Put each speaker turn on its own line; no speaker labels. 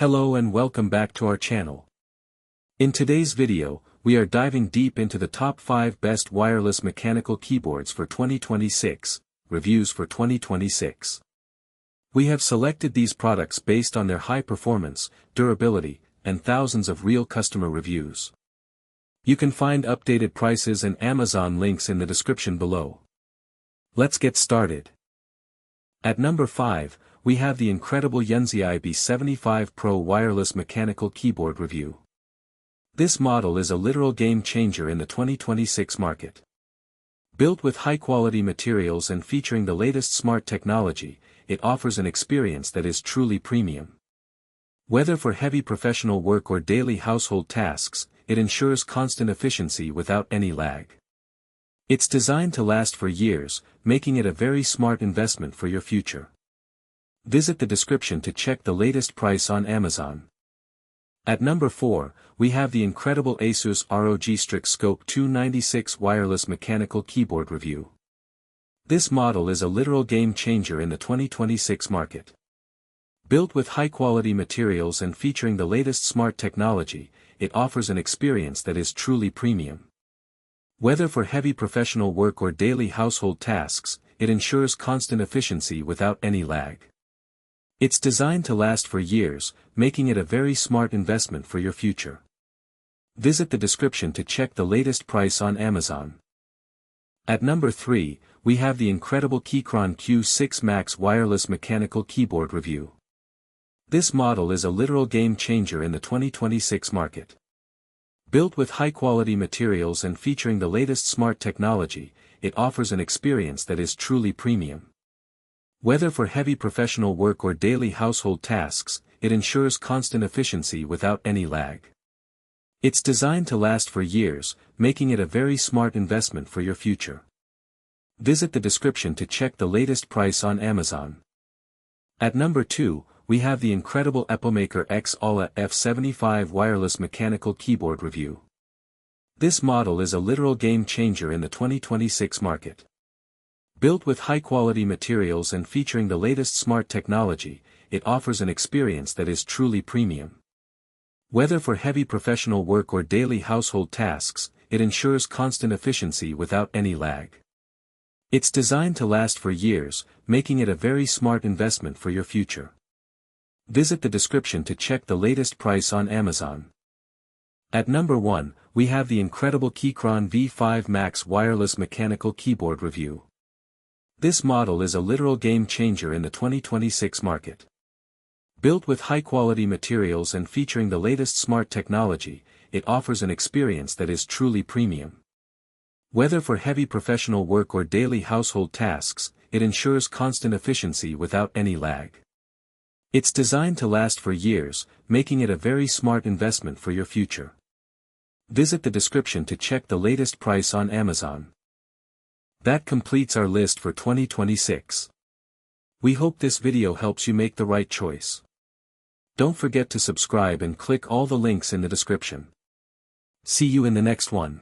Hello and welcome back to our channel. In today's video, we are diving deep into the top 5 best wireless mechanical keyboards for 2026, reviews for 2026. We have selected these products based on their high performance, durability, and thousands of real customer reviews. You can find updated prices and Amazon links in the description below. Let's get started. At number 5, we have the incredible YUNZII B75 Pro wireless mechanical keyboard review. This model is a literal game changer in the 2026 market. Built with high-quality materials and featuring the latest smart technology, it offers an experience that is truly premium. Whether for heavy professional work or daily household tasks, it ensures constant efficiency without any lag. It's designed to last for years, making it a very smart investment for your future. Visit the description to check the latest price on Amazon. At number 4, we have the incredible ASUS ROG Strix Scope 296 wireless mechanical keyboard review. This model is a literal game changer in the 2026 market. Built with high-quality materials and featuring the latest smart technology, it offers an experience that is truly premium. Whether for heavy professional work or daily household tasks, it ensures constant efficiency without any lag. It's designed to last for years, making it a very smart investment for your future. Visit the description to check the latest price on Amazon. At number 3, we have the incredible Keychron Q6 Max wireless mechanical keyboard review. This model is a literal game changer in the 2026 market. Built with high-quality materials and featuring the latest smart technology, it offers an experience that is truly premium. Whether for heavy professional work or daily household tasks, it ensures constant efficiency without any lag. It's designed to last for years, making it a very smart investment for your future. Visit the description to check the latest price on Amazon. At number 2, we have the incredible EPOMAKER X Aula F75 wireless mechanical keyboard review. This model is a literal game changer in the 2026 market. Built with high-quality materials and featuring the latest smart technology, it offers an experience that is truly premium. Whether for heavy professional work or daily household tasks, it ensures constant efficiency without any lag. It's designed to last for years, making it a very smart investment for your future. Visit the description to check the latest price on Amazon. At number 1, we have the incredible Keychron V5 Max wireless mechanical keyboard review. This model is a literal game changer in the 2026 market. Built with high-quality materials and featuring the latest smart technology, it offers an experience that is truly premium. Whether for heavy professional work or daily household tasks, it ensures constant efficiency without any lag. It's designed to last for years, making it a very smart investment for your future. Visit the description to check the latest price on Amazon. That completes our list for 2026. We hope this video helps you make the right choice. Don't forget to subscribe and click all the links in the description. See you in the next one.